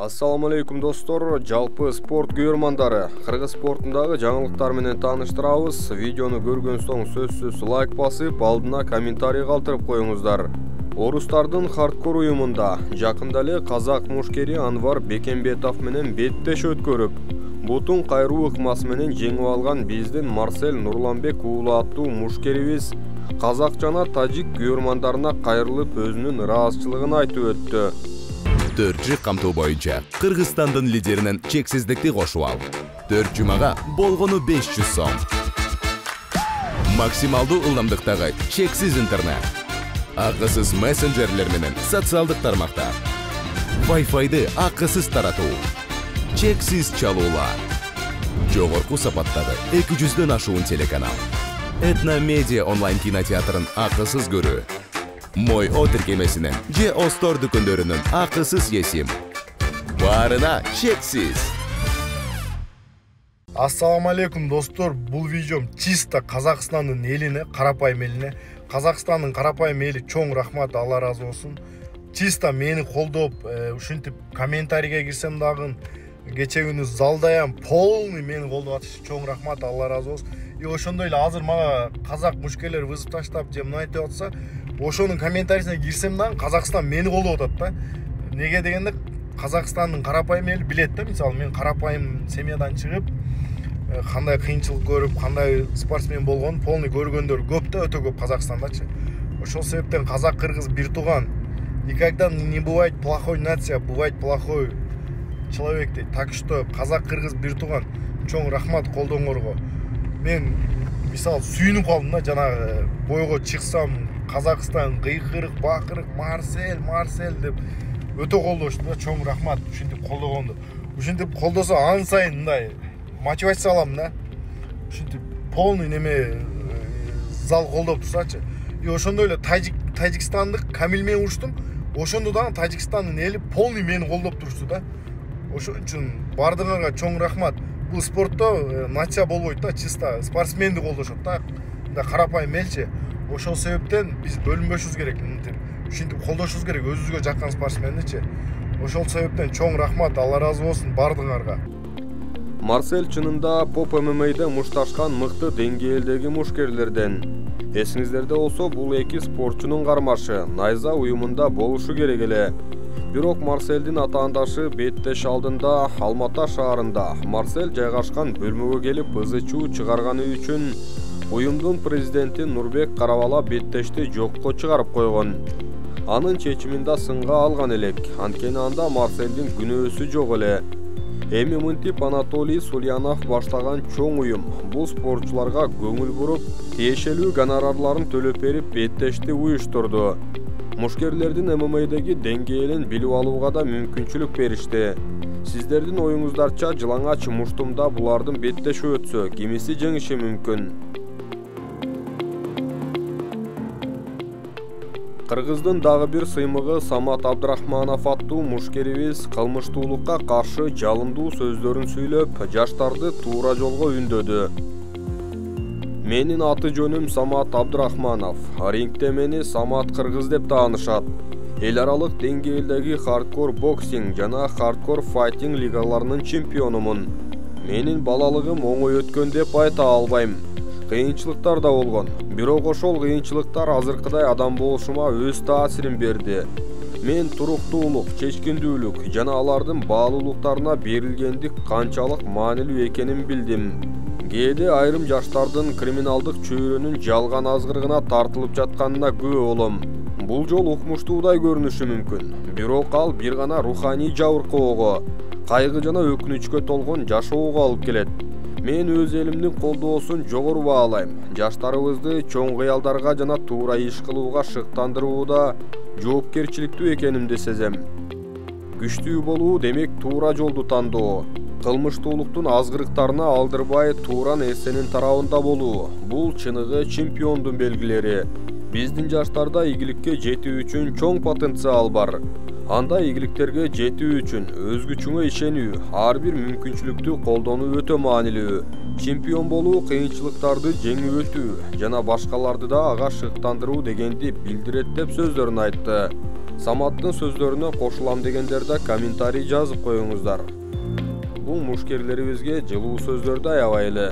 Assalamu alaikum достор, жалпы спорт көрмандары. Кыргыз спортундагы жаңылыктар менен тааныштырабыз. Видеону көргөн соң сөзсүз лайк басып, алдына комментарий калтырып коюңуздар. Орустардын хардкор уюмунда жакында эле казак мушкери Анвар Бекембетов менен беттеш өткөрүп, бутун кайруу ыкмасы менен жеңип алган биздин Марсель Нурланбек уулу аттуу мушкерибиз казак жана тажик көрмандарына кайрылып өзүнүн ыраазычылыгын айтып өттү. 4 камтуу боюнча Кыргызстандын лидеринен чексиздикти кошуп ал. 4 жумага болгону 500 сом. Максималдуу ылдамдыктагы чексиз интернет. Акысыз мессенджерлер менен социалдык тармактар. Wi-Fi'ды акысыз таратуу. Чексиз чалуулар. Жогорку сапаттагы 200дөн ашуун телеканал. Этно медиа онлайн кинотеатрын акысыз көрүү. Мой О тиркемесинен же Остор дүкөндөрүнүн акысыз есим. Баарына чексиз. Ассаламу алейкум достор, бул видеом чисто Казакстандын элине, карапайым элине. Казакстандын карапайым эли чоң рахмат, Алла разы болсун. Чисто мени колдоп, ушинтип комментарийге кирсем дагы кече күнү залдаям полный мени колдоп атышы чоң рахмат, Алла разы болсун. И ошондой эле азыр мага казак мушкерлер вызып таштап же мына айтып атса, ошонун комментарийсине кирсем дагы Казакстан мени колдоп атат да. Неге дегенде Казакстандын карапайым эли билет да, мисалы мен карапайым семьядан чыгып, кандай кыйынчылык көрүп, кандай спортсмен болгонун полный көргөндөр көп да, өтө көп Казакстандачы. Ошол себептен казак кыргыз бир тууган. Никогда не бывает плохой нация, бывает плохой человек дейт. Так что казак кыргыз бир тууган. Чоң рахмат колдооңорго. Мен мисалы сүйүнүп калдым да, жанагы бойго чыксам Казакстан кыйкырык, бакырык, Марсель деп өтө колдошту да, чоң рахмат ушинтип колдогонду. Ушинтип колдосо ан сайын мындай мотивация алам да. Ушинтип полный неме зал колдоп турсачы. И ошондой эле Тажикстандык Камил менен уруштум. Ошондо дагы Тажикстандын эли полный мени колдоп турушту да. Ошон үчүн бардыгыңарга чоң рахмат. Бул спортто нация болбойт да, чисто спортсменди колдошот да. Карапайым элчи. Ошол себептен биз бөлүнбөшүбүз керек, ушинтип колдошубуз керек өзүбүзгө жаккан спортсмендичи. Ошол себептен чоң рахмат, Алла разы болсун бардыгыңарга. Марсель чынында поп ММА'да мушташкан мыкты деңгээлдеги мушкерлерден. Эсиңиздерде болсо, бул эки спортчунун кармашы Найза уюмунда болушу керек эле. Бирок Марсельдин атаандашы беттеш алдында Алмата шаарында Марсель жайгашкан бөлмөгө келип ызы-чуу чыгарганы үчүн уюмдун президенти Нурбек Карабала беттешти жокко чыгарып койгон. Анын чечимин да сынга алган элек, анткени анда Марсельдин күнөөсү жок эле. Эми мынтип Анатолий Сулянов баштаган чоң уюм бул спортчуларга көңүл буруп, тиешелүү гонорарларын төлөп берип беттешти уюштурду. Мушкерлердин ММА'деги деңгээлин билип алууга да мүмкүнчүлүк беришти. Сиздердин оюңуздарча Жылаңач муштумда булардын беттеши өтсө, кимиси жеңиши мүмкүн? Кыргыздын дагы бир сыймыгы Самат Абдрахманов аттуу мушкерибиз кылмыштуулукка каршы жалындуу сөздөрүн сүйлөп, жаштарды туура жолго үндөдү. Менин аты жөнүм Самат Абдрахманов. Рингте мени Самат Кыргыз деп таанышат. Эл аралык деңгээлдеги хардкор боксинг жана хардкор файтинг лигаларынын чемпионумун. Менин балалыгым оңой өткөн деп айта албайм. Кыйынчылыктар да болгон. Бирок ошол кыйынчылыктар азыркыдай адам болушума өз таасирин берди. Мен туруктуулук, чечкиндүүлүк жана алардын баалуулуктарына берилгендик канчалык маанилүү экенин билдим. Кээде айрым жаштардын криминалдык чөйрөнүн жалган азгырыгына тартылып жатканына күбө болом. Бул жол укмуштуудай көрүнүшү мүмкүн. Бирок ал бир гана руханий жабыркоого, кайгы жана өкүнүчкө толгон жашоого алып келет. Мен өз элимдин колдоосун жогору баалайм. Жаштарыбызды чоң кыялдарга жана туура иш кылууга шыктандырууда жоопкерчиликтүү экенимди сезем. Күчтүү болуу демек туура жолду тандоо. Кылмыштуулуктун азгырыктарына алдырбай туура нерсенин тарабында болуу. Бул чыныгы чемпиондун белгилери. Биздин жаштарда ийгиликке жетүү үчүн чоң потенциал бар. Анда ийгиликтерге жетүү үчүн өз күчүңө ишенүү, ар бир мүмкүнчүлүктү колдонуу өтө маанилүү. Чемпион болуу кыйынчылыктарды жеңип өтүү жана башкаларды да ага шыктандыруу дегенди билдирет деп сөздөрүн айтты. Саматтын сөздөрүнө кошулам дегендер да комментарий жазып коюңуздар. Бул мушкерлерибизге жылуу сөздөрдү аябайлы.